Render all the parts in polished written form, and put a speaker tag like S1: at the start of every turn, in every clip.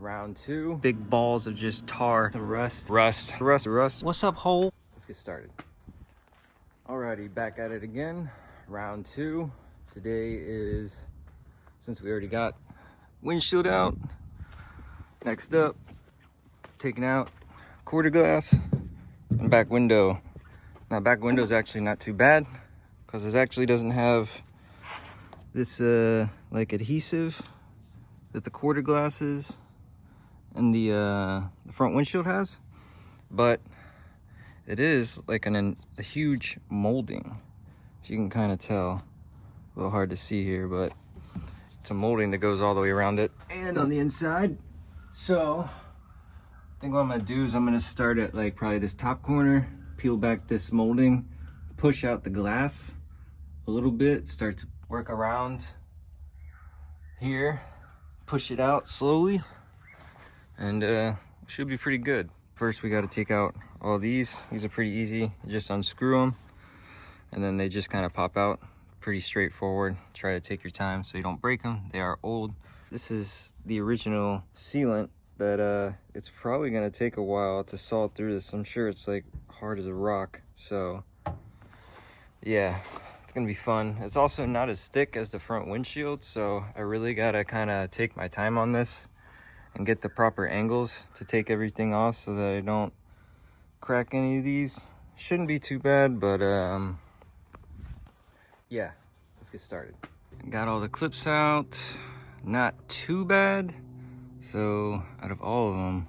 S1: Round two. Big balls of just tar. Rust. What's up, hole? Let's get started. Alrighty, back at it again. Round two. Today is, since we already got windshield out, next up, taking out quarter glass and back window. Now, back window is actually not too bad because it actually doesn't have this like adhesive that the quarter glass is and the front windshield has, but it is like a huge molding. If you can kind of tell, a little hard to see here, but it's a molding that goes all the way around it and on the inside. So I think what I'm gonna do is I'm gonna start at like probably this top corner, peel back this molding, push out the glass a little bit, start to work around here, push it out slowly, and should be pretty good. First, we got to take out all these. These are pretty easy. You just unscrew them, and then they just kind of pop out. Pretty straightforward. Try to take your time so you don't break them. They are old. This is the original sealant that it's probably going to take a while to saw through this. I'm sure it's like hard as a rock. So yeah, it's going to be fun. It's also not as thick as the front windshield, so I really got to kind of take my time on this and get the proper angles to take everything off so that I don't crack any of these. Shouldn't be too bad, but yeah, let's get started. Got all the clips out, not too bad. So out of all of them,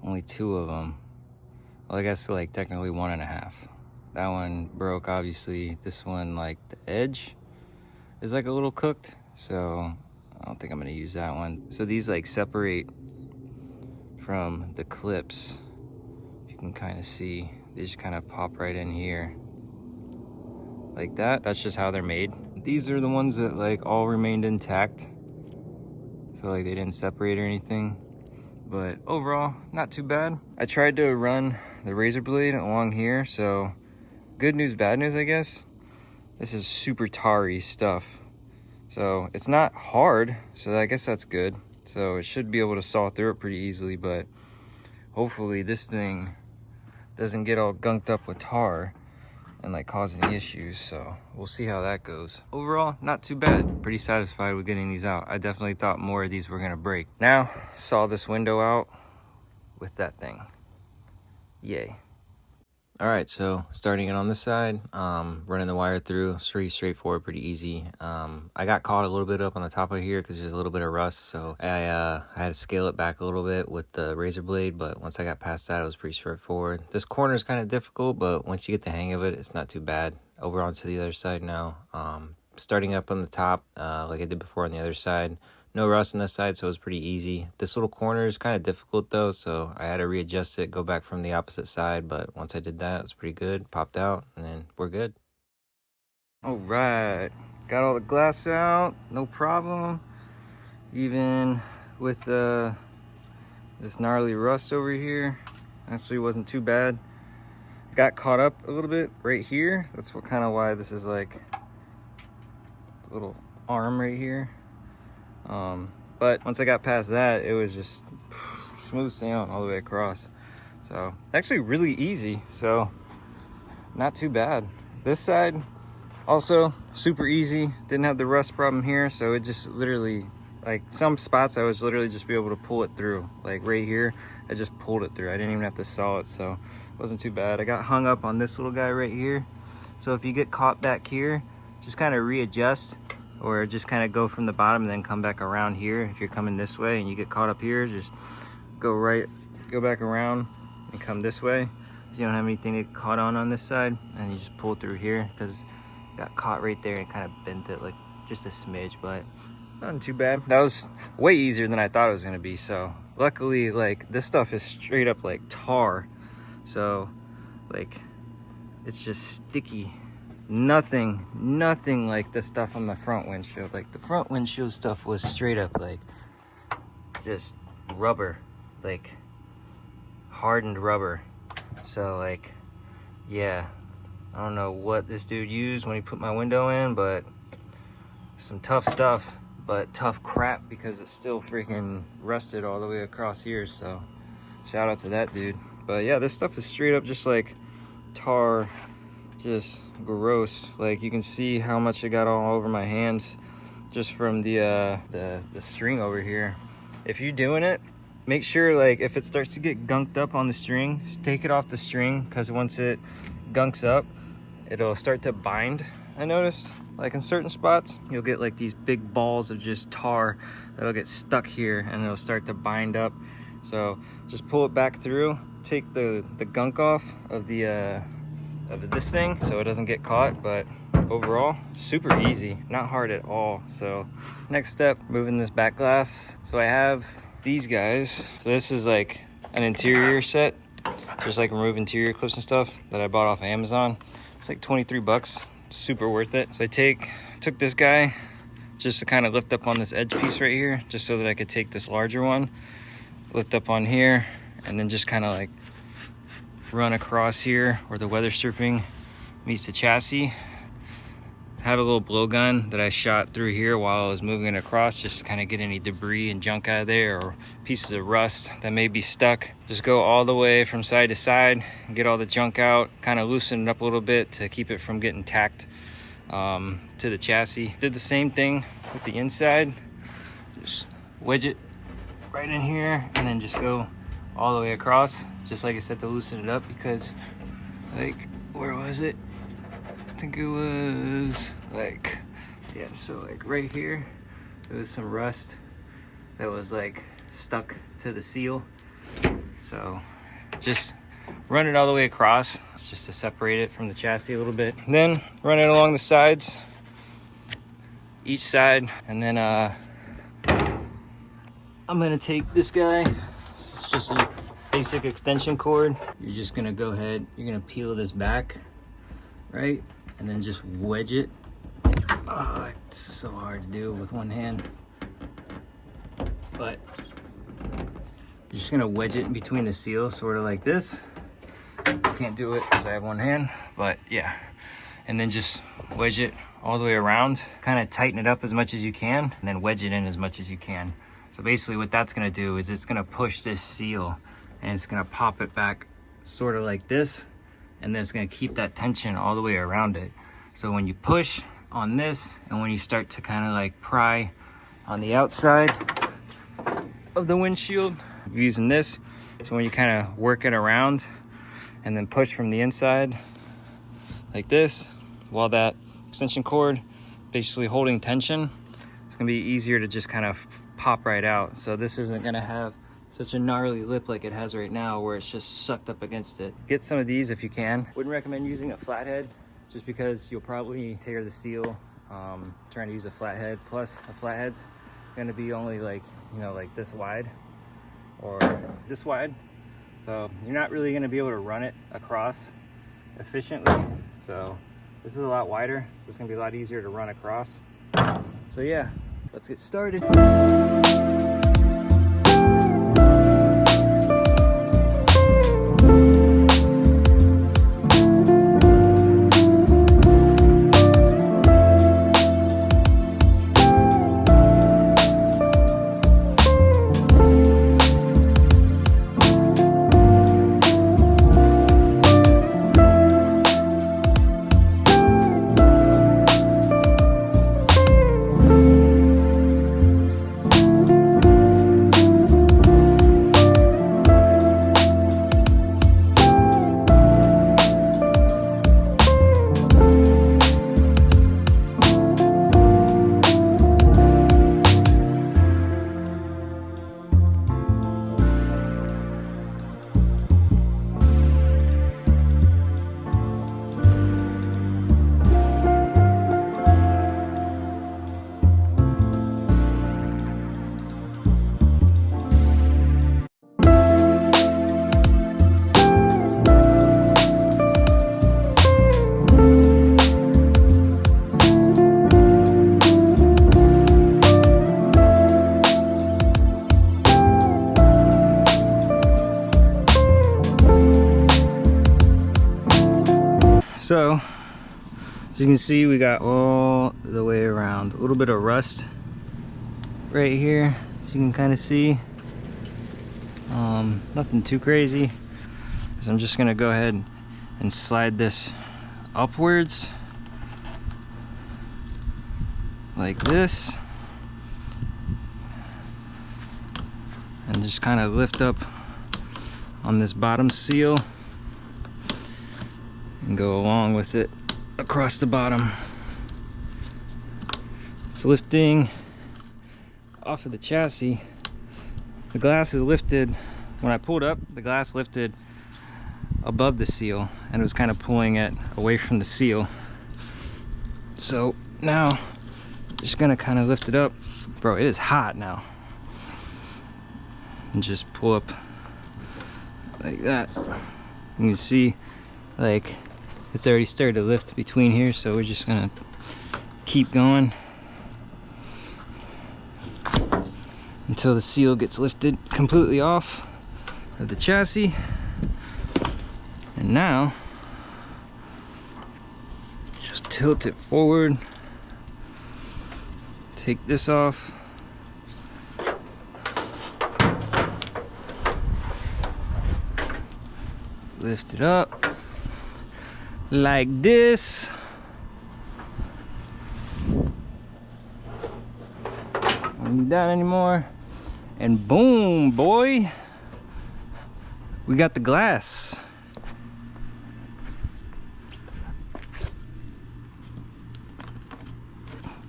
S1: only 2 of them, well, I guess like technically 1.5. That one broke, obviously. This one, like the edge is like a little cooked, so I don't think I'm gonna use that one. So these like separate from the clips. You can kind of see, they just kind of pop right in here like that. That's just how they're made. These are the ones that like all remained intact. So like they didn't separate or anything. But overall, not too bad. I tried to run the razor blade along here, so good news, bad news, I guess. This is super tarry stuff. So it's not hard, so I guess that's good. So it should be able to saw through it pretty easily, but hopefully this thing doesn't get all gunked up with tar and like cause any issues. So we'll see how that goes. Overall, not too bad. Pretty satisfied with getting these out. I definitely thought more of these were gonna break. Now, saw this window out with that thing. Yay. All right, so starting it on this side, running the wire through, pretty straightforward, pretty easy. I got caught a little bit up on the top of here because there's a little bit of rust, so I had to scale it back a little bit with the razor blade, but once I got past that, it was pretty straightforward. This corner is kind of difficult, but once you get the hang of it, it's not too bad. Over onto the other side now. Starting up on the top, like I did before on the other side. No rust on this side, so it was pretty easy. This little corner is kind of difficult though, so I had to readjust it, go back from the opposite side, but once I did that, it was pretty good. Popped out, and then we're good. All right, got all the glass out, no problem. Even with this gnarly rust over here, actually wasn't too bad. Got caught up a little bit right here. That's what kind of why this is like a little arm right here. But once I got past that, it was just smooth sailing all the way across. So actually really easy, so not too bad. This side also super easy, didn't have the rust problem here, so it just literally, like some spots I was literally just be able to pull it through. Like right here, I just pulled it through. I didn't even have to saw it, so it wasn't too bad. I got hung up on this little guy right here, so if you get caught back here, just kind of readjust, or just kind of go from the bottom and then come back around here. If you're coming this way and you get caught up here, just go back around and come this way, because you don't have anything to get caught on this side, and you just pull through here, because got caught right there and kind of bent it like just a smidge, but nothing too bad. That was way easier than I thought it was going to be. So luckily, like this stuff is straight up like tar, so like it's just sticky. Nothing like the stuff on the front windshield. Like the front windshield stuff was straight up like just rubber, like hardened rubber. So like, yeah, I don't know what this dude used when he put my window in, but some tough stuff. but tough crap because it's still freaking rusted all the way across here. So shout out to that dude. But yeah, this stuff is straight up just like tar, just gross. Like you can see how much it got all over my hands just from the string over here. If you're doing it, make sure, like, if it starts to get gunked up on the string, just take it off the string, because once it gunks up, it'll start to bind. I noticed, like in certain spots, you'll get like these big balls of just tar that'll get stuck here and it'll start to bind up. So just pull it back through, take the gunk off of this thing so it doesn't get caught. But overall, super easy, not hard at all. So next step, moving this back glass. So I have these guys. So this is like an interior set, just like remove interior clips and stuff that I bought off of Amazon. It's like 23 bucks, super worth it. So I took this guy just to kind of lift up on this edge piece right here, just so that I could take this larger one, lift up on here, and then just kind of like run across here where the weather stripping meets the chassis. Have a little blowgun that I shot through here while I was moving it across, just to kind of get any debris and junk out of there, or pieces of rust that may be stuck. Just go all the way from side to side and get all the junk out, kind of loosen it up a little bit to keep it from getting tacked to the chassis. Did the same thing with the inside. Just wedge it right in here and then just go all the way across, just like I said, to loosen it up, because like, where was it? I think it was like, yeah, so like right here, there was some rust that was like stuck to the seal. So just run it all the way across, just to separate it from the chassis a little bit. Then run it along the sides, each side, and then I'm gonna take this guy. This is just a basic extension cord. You're just gonna go ahead, you're gonna peel this back, right? And then just wedge it. Oh, it's so hard to do with one hand. But you're just gonna wedge it in between the seals, sort of like this. Can't do it because I have one hand, but yeah. And then just wedge it all the way around. Kind of tighten it up as much as you can, and then wedge it in as much as you can. So basically what that's gonna do is it's gonna push this seal, and it's gonna pop it back sort of like this, and then it's gonna keep that tension all the way around it. So when you push on this, and when you start to kind of like pry on the outside of the windshield, using this, so when you kind of work it around and then push from the inside like this, while that extension cord basically holding tension, it's gonna be easier to just kind of pop right out. So this isn't gonna have such a gnarly lip like it has right now, where it's just sucked up against it. Get some of these if you can. Wouldn't recommend using a flathead, just because you'll probably tear the seal trying to use a flathead. Plus a flathead's gonna be only like, you know, like this wide or this wide. So you're not really gonna be able to run it across efficiently. So this is a lot wider, so it's gonna be a lot easier to run across. So yeah, let's get started. So as you can see, we got all the way around a little bit of rust right here, so you can kind of see. Nothing too crazy. So I'm just gonna go ahead and slide this upwards like this, and just kind of lift up on this bottom seal and go along with it across the bottom. It's lifting off of the chassis. The glass is lifted. When I pulled up, the glass lifted above the seal and it was kind of pulling it away from the seal. So now just gonna kind of lift it up. Bro, it is hot now. And just pull up like that. You can see like it's already started to lift between here, so we're just gonna keep going until the seal gets lifted completely off of the chassis. And now just tilt it forward, take this off, lift it up like this. Don't need that anymore. And boom, boy, we got the glass.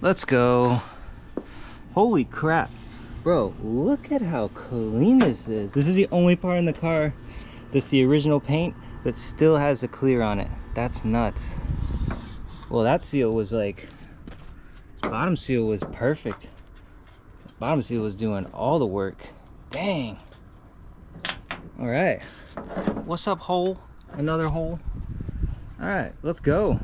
S1: Let's go. Holy crap. Bro, look at how clean this is. This is the only part in the car that's the original paint that still has a clear on it. That's nuts. Well, that seal was like, this bottom seal was perfect. The bottom seal was doing all the work. Dang. All right. What's up, hole? Another hole? All right, let's go.